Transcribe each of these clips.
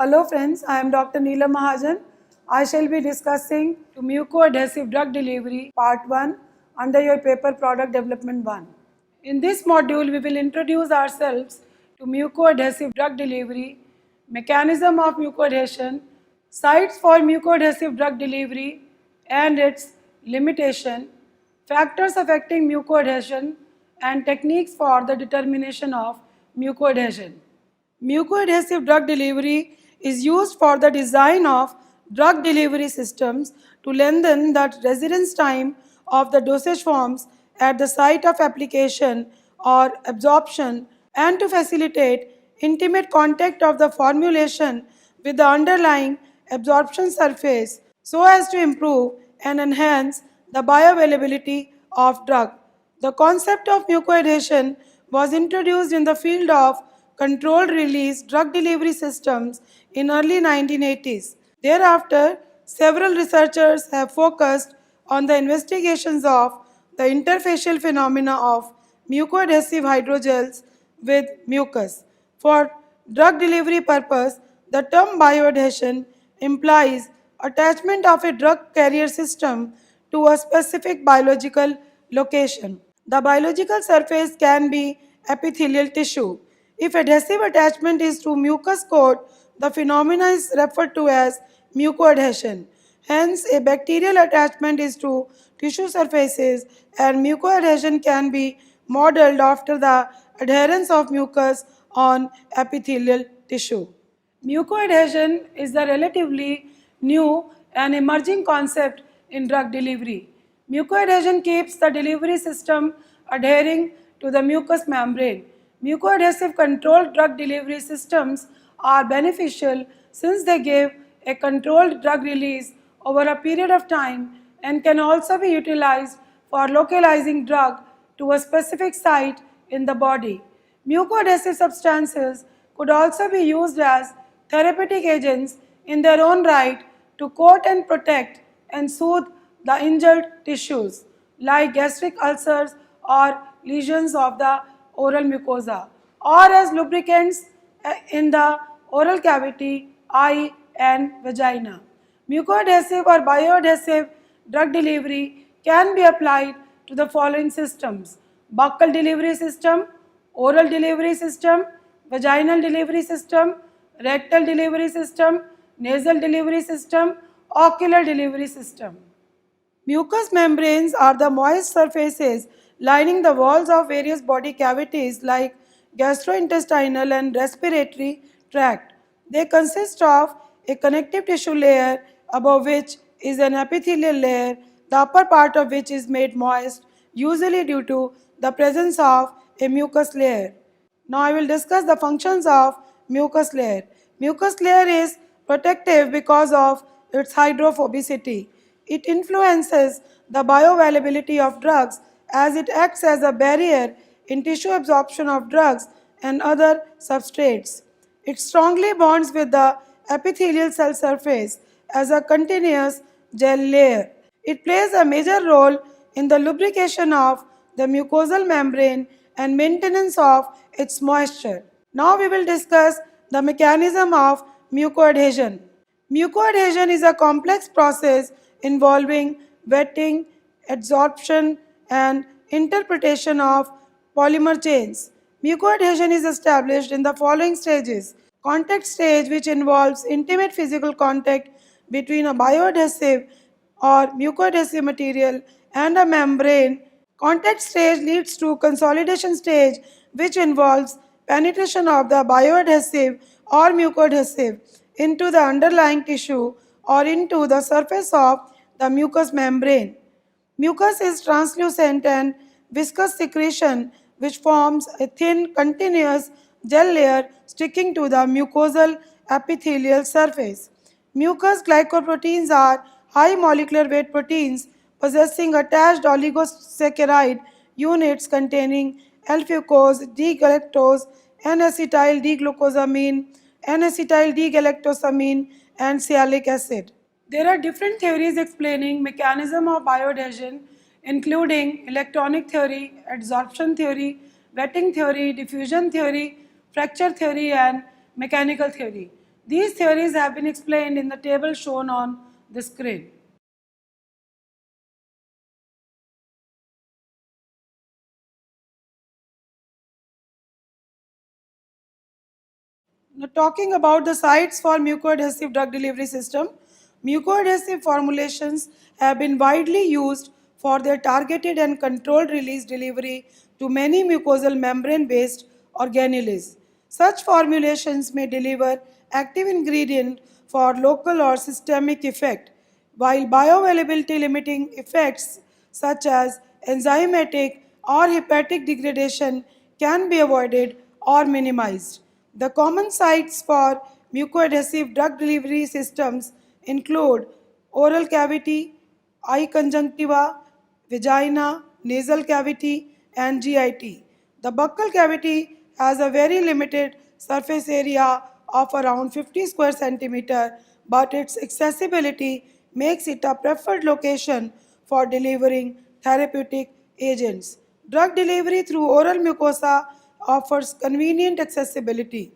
Hello friends, I am Dr. Neelam Mahajan. I shall be discussing mucoadhesive drug delivery part 1 under your paper product development 1. In this module, we will introduce ourselves to mucoadhesive drug delivery, mechanism of mucoadhesion, sites for mucoadhesive drug delivery and its limitation, factors affecting mucoadhesion and techniques for the determination of mucoadhesion. Mucoadhesive drug delivery is used for the design of drug delivery systems to lengthen the residence time of the dosage forms at the site of application or absorption and to facilitate intimate contact of the formulation with the underlying absorption surface so as to improve and enhance the bioavailability of drug. The concept of mucoadhesion was introduced in the field of controlled release drug delivery systems in early 1980s. Thereafter, several researchers have focused on the investigations of the interfacial phenomena of mucoadhesive hydrogels with mucus. For drug delivery purpose, the term bioadhesion implies attachment of a drug carrier system to a specific biological location. The biological surface can be epithelial tissue. If adhesive attachment is to mucus coat, the phenomena is referred to as mucoadhesion. Hence, a bacterial attachment is to tissue surfaces and mucoadhesion can be modeled after the adherence of mucus on epithelial tissue. Mucoadhesion is a relatively new and emerging concept in drug delivery. Mucoadhesion keeps the delivery system adhering to the mucous membrane. Mucoadhesive controlled drug delivery systems are beneficial since they give a controlled drug release over a period of time and can also be utilized for localizing drug to a specific site in the body. Mucoadhesive substances could also be used as therapeutic agents in their own right to coat and protect and soothe the injured tissues like gastric ulcers or lesions of the oral mucosa, or as lubricants in the oral cavity, eye and vagina. Mucoadhesive or bioadhesive drug delivery can be applied to the following systems: buccal delivery system, oral delivery system, vaginal delivery system, rectal delivery system, nasal delivery system, ocular delivery system. Mucous membranes are the moist surfaces lining the walls of various body cavities like gastrointestinal and respiratory tract. They consist of a connective tissue layer above which is an epithelial layer, the upper part of which is made moist, usually due to the presence of a mucus layer. Now I will discuss the functions of mucus layer. Mucus layer is protective because of its hydrophobicity. It influences the bioavailability of drugs as it acts as a barrier in tissue absorption of drugs and other substrates. It strongly bonds with the epithelial cell surface as a continuous gel layer. It plays a major role in the lubrication of the mucosal membrane and maintenance of its moisture. Now we will discuss the mechanism of mucoadhesion. Mucoadhesion is a complex process involving wetting, adsorption, and interpretation of polymer chains. Mucoadhesion is established in the following stages: contact stage, which involves intimate physical contact between a bioadhesive or mucoadhesive material and a membrane. Contact stage leads to consolidation stage, which involves penetration of the bioadhesive or mucoadhesive into the underlying tissue or into the surface of the mucous membrane. Mucus is translucent and viscous secretion which forms a thin continuous gel layer sticking to the mucosal epithelial surface. Mucus glycoproteins are high molecular weight proteins possessing attached oligosaccharide units containing L-fucose, D-galactose, N-acetyl D-glucosamine, N-acetyl D-galactosamine, and sialic acid. There are different theories explaining mechanism of bioadhesion, including electronic theory, adsorption theory, wetting theory, diffusion theory, fracture theory, and mechanical theory. These theories have been explained in the table shown on the screen. Now, talking about the sites for mucoadhesive drug delivery system, mucoadhesive formulations have been widely used for their targeted and controlled release delivery to many mucosal membrane-based organelles. Such formulations may deliver active ingredient for local or systemic effect, while bioavailability limiting effects such as enzymatic or hepatic degradation can be avoided or minimized. The common sites for mucoadhesive drug delivery systems include oral cavity, eye conjunctiva, vagina, nasal cavity, and GIT. The buccal cavity has a very limited surface area of around 50 square centimeter, but its accessibility makes it a preferred location for delivering therapeutic agents. Drug delivery through oral mucosa offers convenient accessibility.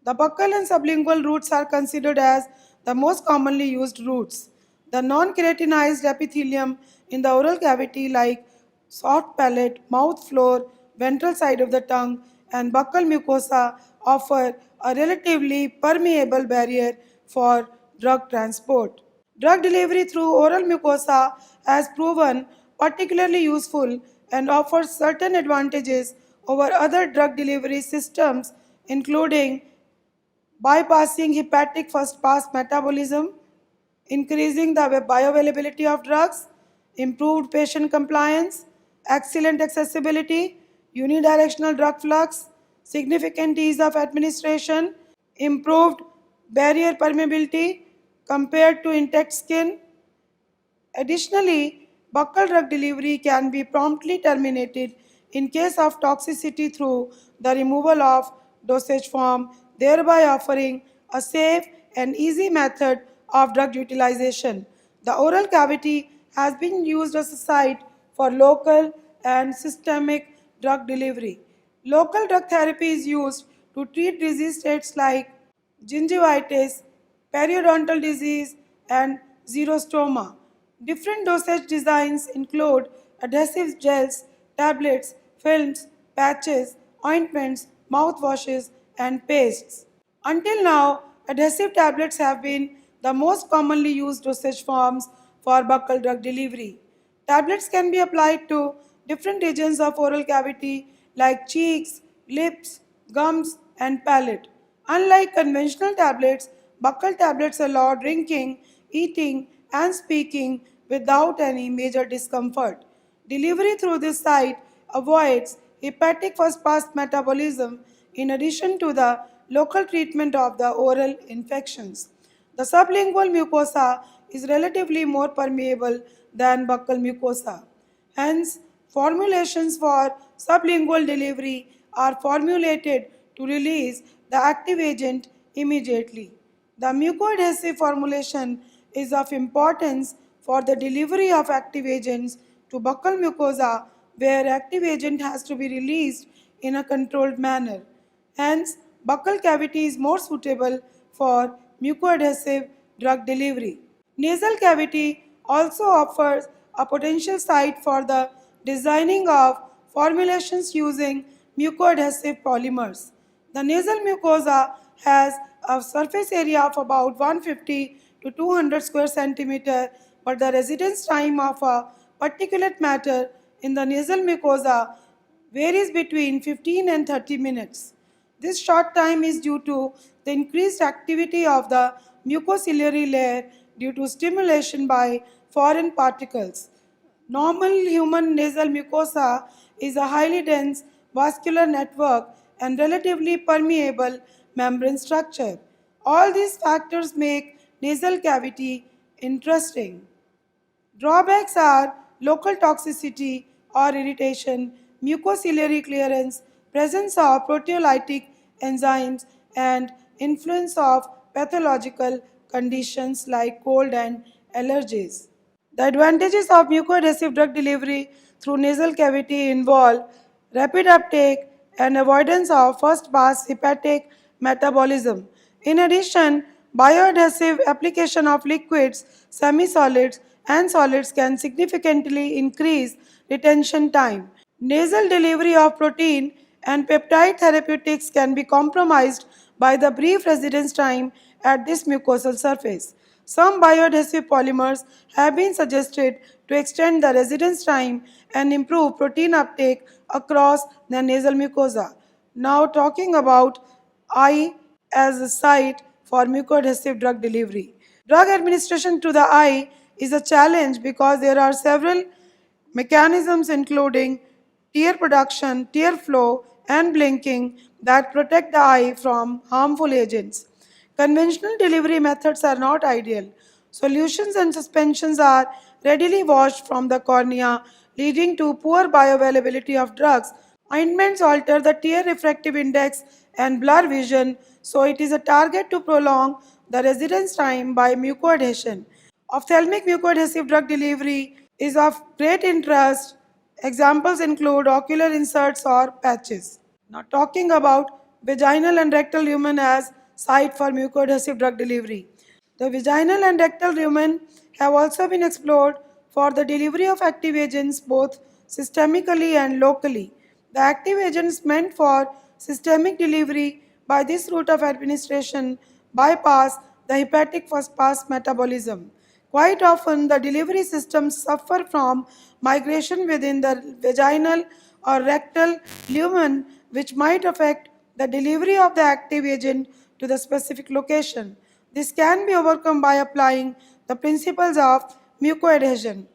The buccal and sublingual routes are considered as the most commonly used routes. The non-keratinized epithelium in the oral cavity like soft palate, mouth floor, ventral side of the tongue, and buccal mucosa offer a relatively permeable barrier for drug transport. Drug delivery through oral mucosa has proven particularly useful and offers certain advantages over other drug delivery systems, including bypassing hepatic first pass metabolism, increasing the bioavailability of drugs, improved patient compliance, excellent accessibility, unidirectional drug flux, significant ease of administration, improved barrier permeability compared to intact skin. Additionally, buccal drug delivery can be promptly terminated in case of toxicity through the removal of dosage form, thereby offering a safe and easy method of drug utilization. The oral cavity has been used as a site for local and systemic drug delivery. Local drug therapy is used to treat disease states like gingivitis, periodontal disease, and xerostoma. Different dosage designs include adhesive gels, tablets, films, patches, ointments, mouthwashes, and pastes. Until now, adhesive tablets have been the most commonly used dosage forms for buccal drug delivery. Tablets can be applied to different regions of oral cavity like cheeks, lips, gums, and palate. Unlike conventional tablets, buccal tablets allow drinking, eating, and speaking without any major discomfort. Delivery through this site avoids hepatic first pass metabolism in addition to the local treatment of the oral infections. The sublingual mucosa is relatively more permeable than buccal mucosa. Hence, formulations for sublingual delivery are formulated to release the active agent immediately. The mucoadhesive formulation is of importance for the delivery of active agents to buccal mucosa where active agent has to be released in a controlled manner. Hence, buccal cavity is more suitable for mucoadhesive drug delivery. Nasal cavity also offers a potential site for the designing of formulations using mucoadhesive polymers. The nasal mucosa has a surface area of about 150 to 200 square centimeter, but the residence time of a particulate matter in the nasal mucosa varies between 15 and 30 minutes. This short time is due to the increased activity of the mucociliary layer due to stimulation by foreign particles. Normal human nasal mucosa is a highly dense vascular network and relatively permeable membrane structure. All these factors make nasal cavity interesting. Drawbacks are local toxicity or irritation, mucociliary clearance, presence of proteolytic enzymes, and influence of pathological conditions like cold and allergies. The advantages of mucoadhesive drug delivery through nasal cavity involve rapid uptake and avoidance of first pass hepatic metabolism. In addition, Bioadhesive application of liquids, semi-solids, and solids can significantly increase retention time. Nasal delivery of protein and peptide therapeutics can be compromised by the brief residence time at this mucosal surface. Some bioadhesive polymers have been suggested to extend the residence time and improve protein uptake across the nasal mucosa. Now, talking about eye as a site for mucoadhesive drug delivery. Drug administration to the eye is a challenge because there are several mechanisms including tear production, tear flow, and blinking that protect the eye from harmful agents. Conventional delivery methods are not ideal. Solutions and suspensions are readily washed from the cornea, leading to poor bioavailability of drugs. Ointments alter the tear refractive index and blur vision, so it is a target to prolong the residence time by mucoadhesion. Ophthalmic mucoadhesive drug delivery is of great interest. Examples include ocular inserts or patches. Now, talking about vaginal and rectal lumen as site for mucoadhesive drug delivery. The vaginal and rectal lumen have also been explored for the delivery of active agents both systemically and locally. The active agents meant for systemic delivery by this route of administration bypass the hepatic first pass metabolism. Quite often, the delivery systems suffer from migration within the vaginal or rectal lumen, which might affect the delivery of the active agent to the specific location. This can be overcome by applying the principles of mucoadhesion.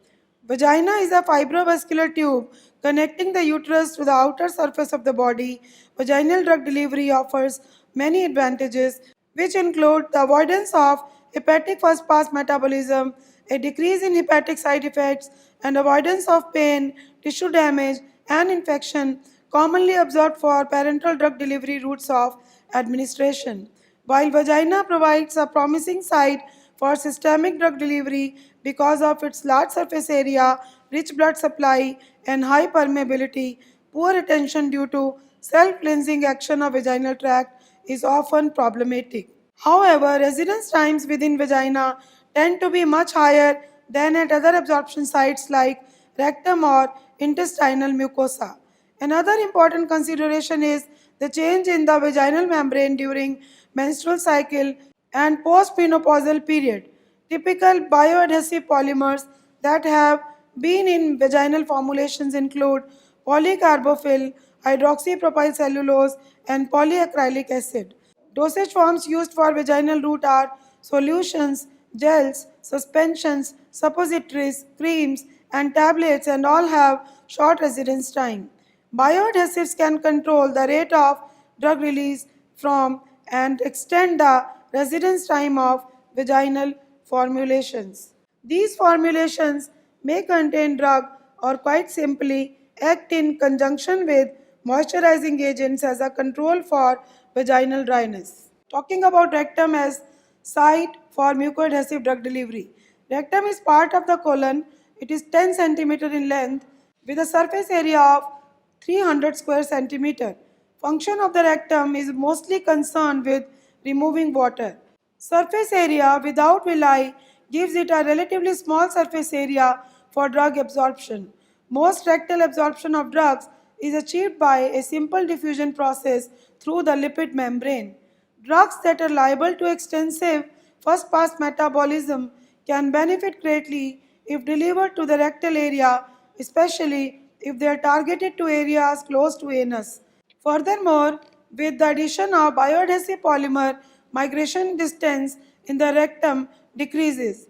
Vagina is a fibrovascular tube connecting the uterus to the outer surface of the body. Vaginal drug delivery offers many advantages, which include the avoidance of hepatic first pass metabolism, a decrease in hepatic side effects, and avoidance of pain, tissue damage, and infection commonly observed for parenteral drug delivery routes of administration. While vagina provides a promising site for systemic drug delivery because of its large surface area, rich blood supply, and high permeability, poor retention due to self-cleansing action of vaginal tract is often problematic. However, residence times within vagina tend to be much higher than at other absorption sites like rectum or intestinal mucosa. Another important consideration is the change in the vaginal membrane during menstrual cycle and postmenopausal period. Typical bioadhesive polymers that have been in vaginal formulations include polycarbophyl, hydroxypropyl cellulose, and polyacrylic acid. Dosage forms used for vaginal route are solutions, gels, suspensions, suppositories, creams, and tablets, and all have short residence time. Bioadhesives can control the rate of drug release from and extend the residence time of vaginal formulations. These formulations may contain drug or quite simply act in conjunction with moisturizing agents as a control for vaginal dryness. Talking about rectum as site for mucoadhesive drug delivery. Rectum is part of the colon. It is 10 cm in length with a surface area of 300 square centimeter. Function of the rectum is mostly concerned with removing water. Surface area without villi gives it a relatively small surface area for drug absorption. Most rectal absorption of drugs is achieved by a simple diffusion process through the lipid membrane. Drugs that are liable to extensive first pass metabolism can benefit greatly if delivered to the rectal area, especially if they are targeted to areas close to anus. Furthermore, with the addition of bioadhesive polymer, migration distance in the rectum decreases.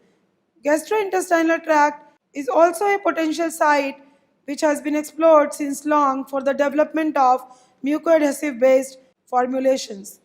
Gastrointestinal tract is also a potential site which has been explored since long for the development of mucoadhesive based formulations.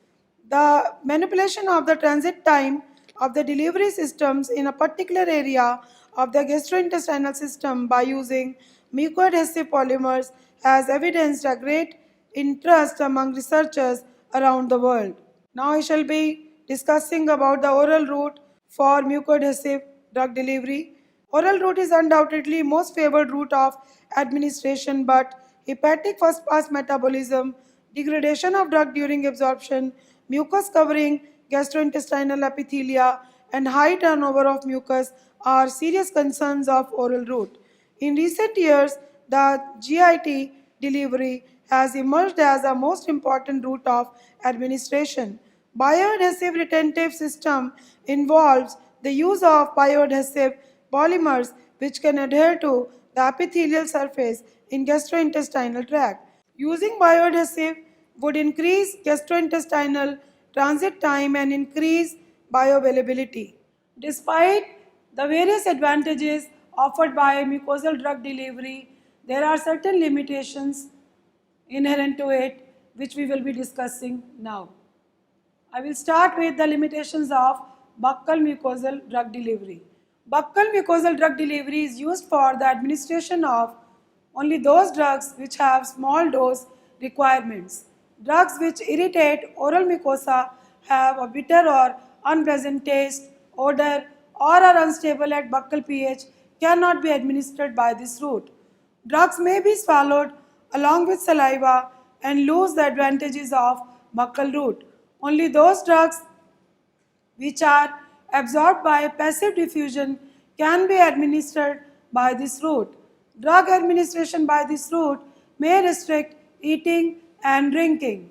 The manipulation of the transit time of the delivery systems in a particular area of the gastrointestinal system by using mucoadhesive polymers has evidenced a great interest among researchers around the world. Now I shall be discussing about the oral route for mucoadhesive drug delivery. Oral route is undoubtedly most favored route of administration, but hepatic first pass metabolism, degradation of drug during absorption, mucus covering, gastrointestinal epithelia, and high turnover of mucus are serious concerns of oral route. In recent years, the GIT delivery has emerged as the most important route of administration. Bioadhesive retentive system involves the use of bioadhesive polymers which can adhere to the epithelial surface in gastrointestinal tract. Using bioadhesive would increase gastrointestinal transit time and increase bioavailability. Despite the various advantages offered by mucosal drug delivery, there are certain limitations inherent to it which we will be discussing now. I will start with the limitations of buccal mucosal drug delivery. Buccal mucosal drug delivery is used for the administration of only those drugs which have small dose requirements. Drugs which irritate oral mucosa have a bitter or unpleasant taste, odor, or are unstable at buccal pH cannot be administered by this route. Drugs may be swallowed along with saliva and lose the advantages of buccal route. Only those drugs which are absorbed by passive diffusion can be administered by this route. Drug administration by this route may restrict eating and drinking.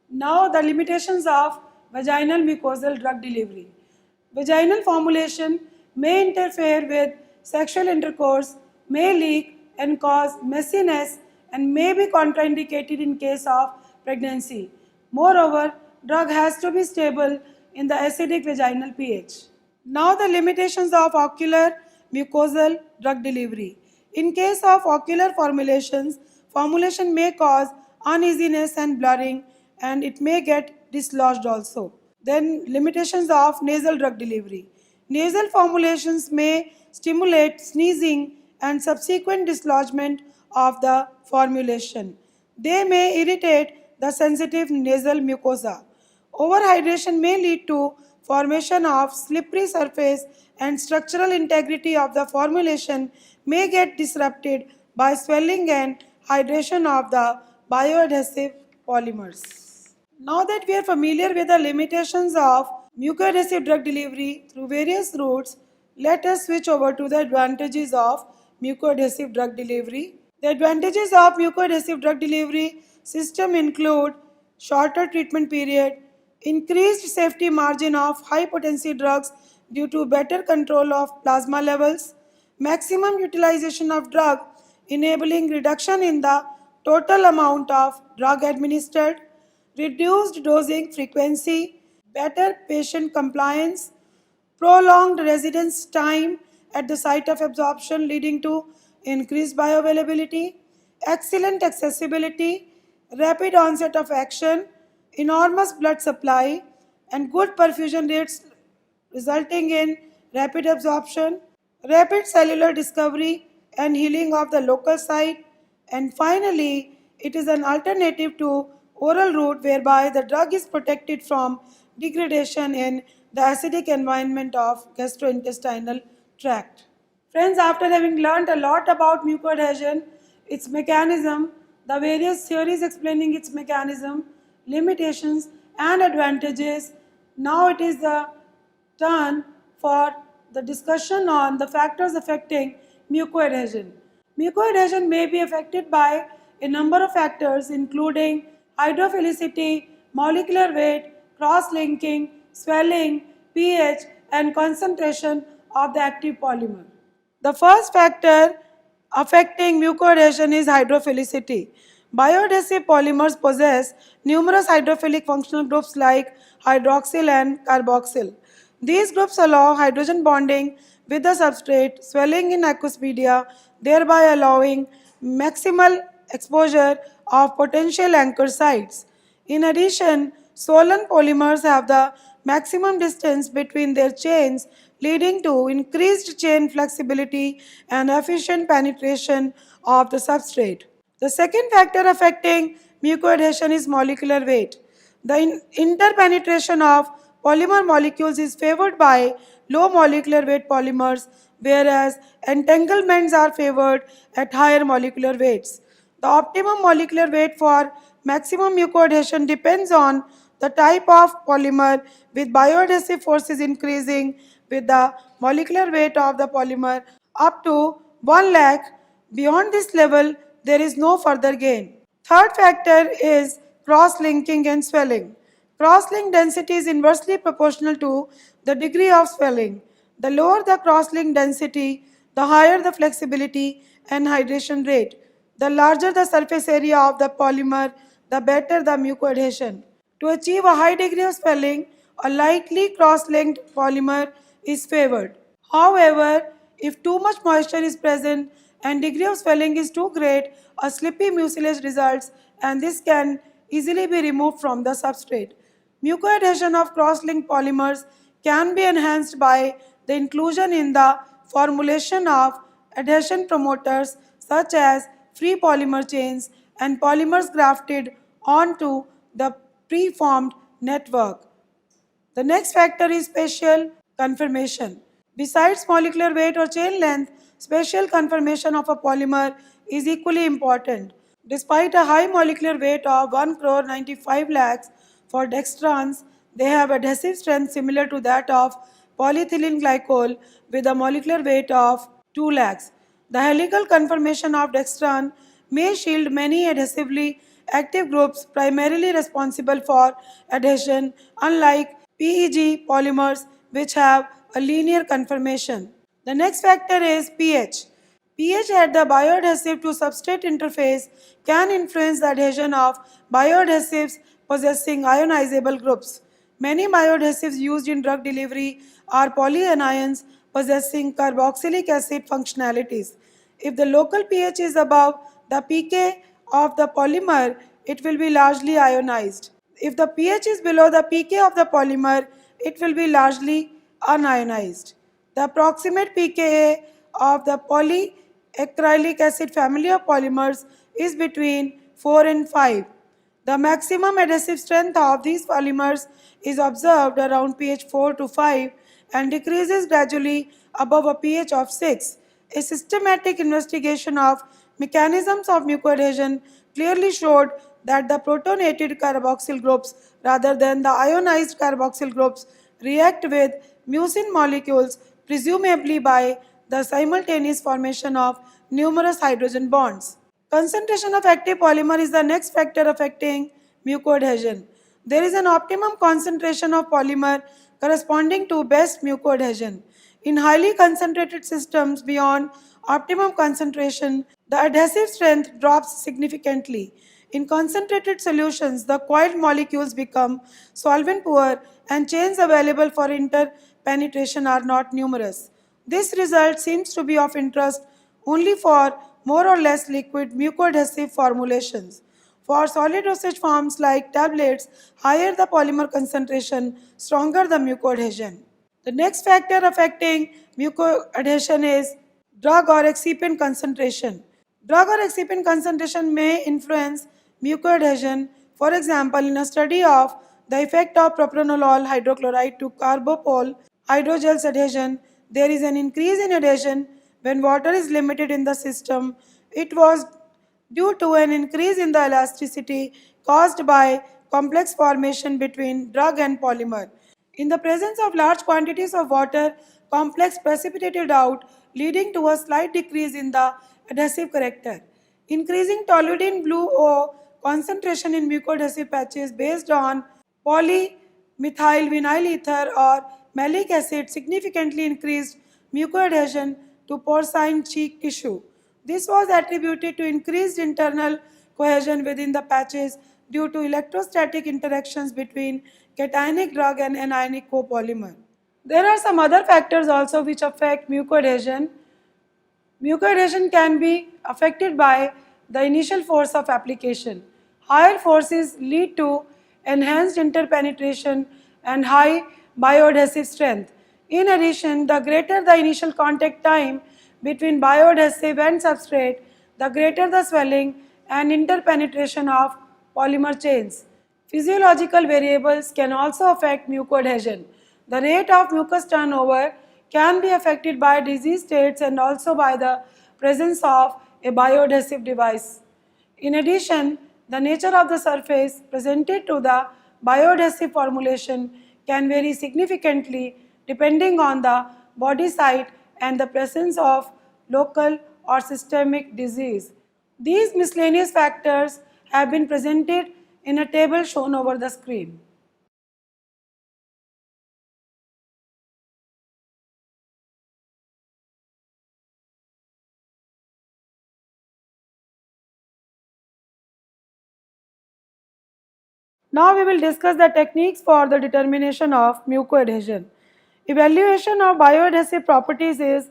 Now the limitations of vaginal mucosal drug delivery. Vaginal formulation may interfere with sexual intercourse, may leak and cause messiness, and may be contraindicated in case of pregnancy. Moreover, drug has to be stable in the acidic vaginal pH. Now the limitations of ocular mucosal drug delivery. In case of ocular formulations, formulation may cause uneasiness and blurring, and it may get dislodged also. Then limitations of nasal drug delivery. Nasal formulations may stimulate sneezing and subsequent dislodgement of the formulation. They may irritate the sensitive nasal mucosa. Overhydration may lead to formation of slippery surface, and structural integrity of the formulation may get disrupted by swelling and hydration of the bioadhesive polymers. Now that we are familiar with the limitations of mucoadhesive drug delivery through various routes, let us switch over to the advantages of mucoadhesive drug delivery. The advantages of mucoadhesive drug delivery system include shorter treatment period, increased safety margin of high potency drugs due to better control of plasma levels, maximum utilization of drug enabling reduction in the total amount of drug administered, reduced dosing frequency, better patient compliance, prolonged residence time at the site of absorption leading to increased bioavailability, excellent accessibility, rapid onset of action, enormous blood supply, and good perfusion rates resulting in rapid absorption, rapid cellular discovery and healing of the local site, and finally, it is an alternative to oral route whereby the drug is protected from degradation in the acidic environment of gastrointestinal tract. Friends, after having learnt a lot about mucoadhesion, its mechanism, the various theories explaining its mechanism, limitations and advantages, now it is the turn for the discussion on the factors affecting mucoadhesion. Mucoadhesion may be affected by a number of factors including hydrophilicity, molecular weight, cross-linking, swelling, pH and concentration of the active polymer. The first factor affecting mucoadhesion is hydrophilicity. Bioadhesive polymers possess numerous hydrophilic functional groups like hydroxyl and carboxyl. These groups allow hydrogen bonding with the substrate, swelling in aqueous media, thereby allowing maximal exposure of potential anchor sites. In addition, swollen polymers have the maximum distance between their chains, leading to increased chain flexibility and efficient penetration of the substrate. The second factor affecting mucoadhesion is molecular weight. The interpenetration of polymer molecules is favored by low molecular weight polymers, whereas entanglements are favored at higher molecular weights. The optimum molecular weight for maximum mucoadhesion depends on the type of polymer with bioadhesive force is increasing with the molecular weight of the polymer up to 1 lakh. Beyond this level, there is no further gain. Third factor is cross-linking and swelling. Cross-link density is inversely proportional to the degree of swelling. The lower the cross-link density, the higher the flexibility and hydration rate. The larger the surface area of the polymer, the better the mucoadhesion. To achieve a high degree of swelling, a lightly cross-linked polymer is favored. However, if too much moisture is present and degree of swelling is too great, a slippy mucilage results, and this can easily be removed from the substrate. Mucoadhesion of cross-linked polymers can be enhanced by the inclusion in the formulation of adhesion promoters such as free polymer chains and polymers grafted onto the preformed network. The next factor is spatial conformation. Besides molecular weight or chain length, spatial conformation of a polymer is equally important. Despite a high molecular weight of 1 crore 95 lakhs for dextrans, they have adhesive strength similar to that of polyethylene glycol with a molecular weight of 2 lakhs. The helical conformation of dextran may shield many adhesively active groups primarily responsible for adhesion, unlike PEG polymers which have a linear conformation. The next factor is pH. pH at the bioadhesive to substrate interface can influence the adhesion of bioadhesives possessing ionizable groups. Many bioadhesives used in drug delivery are polyanions possessing carboxylic acid functionalities. If the local pH is above the pK of the polymer, it will be largely ionized. If the pH is below the pK of the polymer, it will be largely unionized. The approximate pKa of the polyacrylic acid family of polymers is between 4 and 5. The maximum adhesive strength of these polymers is observed around pH 4 to 5 and decreases gradually above a pH of 6. A systematic investigation of mechanisms of mucoadhesion clearly showed that the protonated carboxyl groups rather than the ionized carboxyl groups react with mucin molecules, presumably by the simultaneous formation of numerous hydrogen bonds. Concentration of active polymer is the next factor affecting mucoadhesion. There is an optimum concentration of polymer corresponding to best mucoadhesion. In highly concentrated systems beyond optimum concentration, the adhesive strength drops significantly. In concentrated solutions, the coiled molecules become solvent poor and chains available for interpenetration are not numerous. This result seems to be of interest only for more or less liquid mucoadhesive formulations. For solid dosage forms like tablets, higher the polymer concentration, stronger the mucoadhesion. The next factor affecting mucoadhesion is drug or excipient concentration. Drug or excipient concentration may influence mucoadhesion. For example, in a study of the effect of propranolol hydrochloride to carbopol hydrogels adhesion, there is an increase in adhesion when water is limited in the system. It was due to an increase in the elasticity caused by complex formation between drug and polymer. In the presence of large quantities of water, complex precipitated out, leading to a slight decrease in the adhesive character. Increasing toluidine blue O concentration in mucoadhesive patches based on polymethyl vinyl ether or malic acid significantly increased mucoadhesion to porcine cheek tissue. This was attributed to increased internal cohesion within the patches due to electrostatic interactions between cationic drug and anionic copolymer. There are some other factors also which affect mucoadhesion. Mucoadhesion can be affected by the initial force of application. Higher forces lead to enhanced interpenetration and high bioadhesive strength. In addition, the greater the initial contact time between bioadhesive and substrate, the greater the swelling and interpenetration of polymer chains. Physiological variables can also affect mucoadhesion. The rate of mucus turnover can be affected by disease states and also by the presence of a bioadhesive device. In addition, the nature of the surface presented to the bioadhesive formulation can vary significantly depending on the body site and the presence of local or systemic disease. These miscellaneous factors have been presented in a table shown over the screen. Now we will discuss the techniques for the determination of mucoadhesion. Evaluation of bioadhesive properties is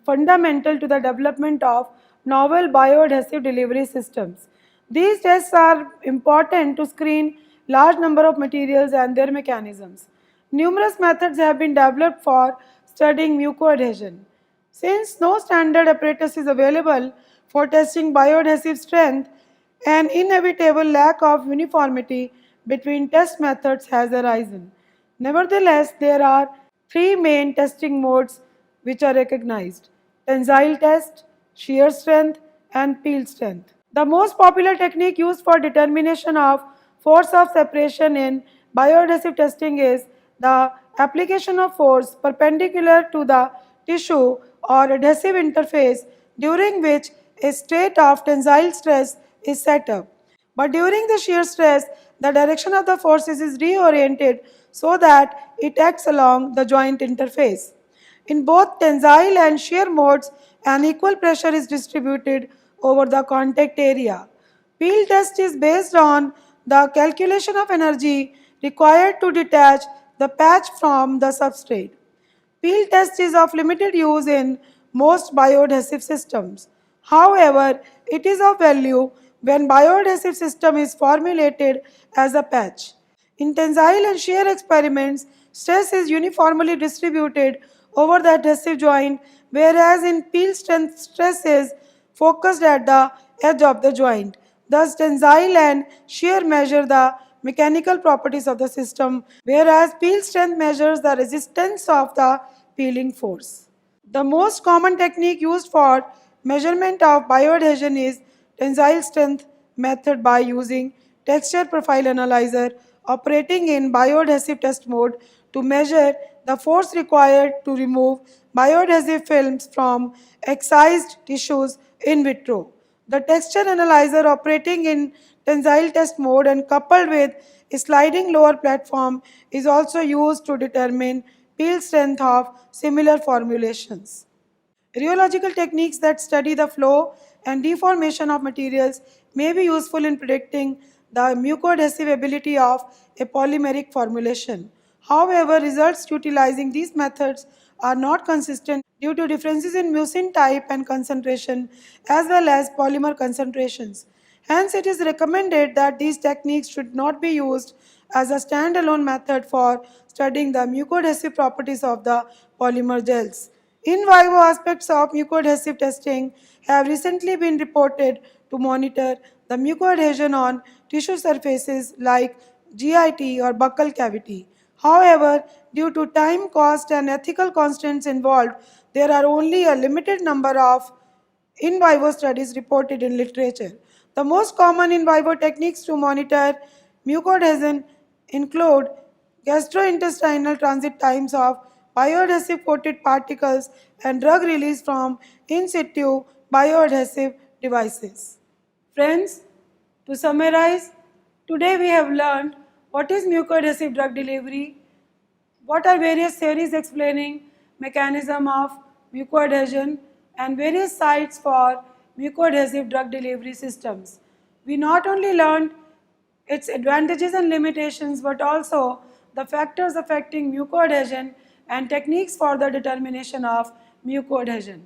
fundamental to the development of novel bioadhesive delivery systems. These tests are important to screen large number of materials and their mechanisms. Numerous methods have been developed for studying mucoadhesion. Since no standard apparatus is available for testing bioadhesive strength, an inevitable lack of uniformity between test methods has arisen. Nevertheless, there are three main testing modes which are recognized: tensile test, shear strength, and peel strength. The most popular technique used for determination of force of separation in bioadhesive testing is the application of force perpendicular to the tissue or adhesive interface, during which a state of tensile stress is set up. But during the shear stress, the direction of the forces is reoriented so that it acts along the joint interface. In both tensile and shear modes, an equal pressure is distributed over the contact area. Peel test is based on the calculation of energy required to detach the patch from the substrate. Peel test is of limited use in most bioadhesive systems. However, it is of value when bioadhesive system is formulated as a patch. In tensile and shear experiments, stress is uniformly distributed over the adhesive joint, whereas in peel strength, stress is focused at the edge of the joint. Thus, tensile and shear measure the mechanical properties of the system, whereas peel strength measures the resistance of the peeling force. The most common technique used for measurement of bioadhesion is tensile strength method by using texture profile analyzer operating in bioadhesive test mode to measure the force required to remove bioadhesive films from excised tissues in vitro. The texture analyzer operating in tensile test mode and coupled with a sliding lower platform is also used to determine peel strength of similar formulations. Rheological techniques that study the flow and deformation of materials may be useful in predicting the mucoadhesive ability of a polymeric formulation. However, results utilizing these methods are not consistent due to differences in mucin type and concentration as well as polymer concentrations. Hence, it is recommended that these techniques should not be used as a standalone method for studying the mucoadhesive properties of the polymer gels. In vivo aspects of mucoadhesive testing have recently been reported to monitor the mucoadhesion on tissue surfaces like GIT or buccal cavity. However, due to time, cost, and ethical constraints involved, there are only a limited number of in vivo studies reported in literature. The most common in vivo techniques to monitor mucoadhesion include gastrointestinal transit times of bioadhesive coated particles and drug release from in situ bioadhesive devices. Friends, to summarize, today we have learned what is mucoadhesive drug delivery, what are various theories explaining mechanism of mucoadhesion and various sites for mucoadhesive drug delivery systems. We not only learned its advantages and limitations but also the factors affecting mucoadhesion and techniques for the determination of mucoadhesion.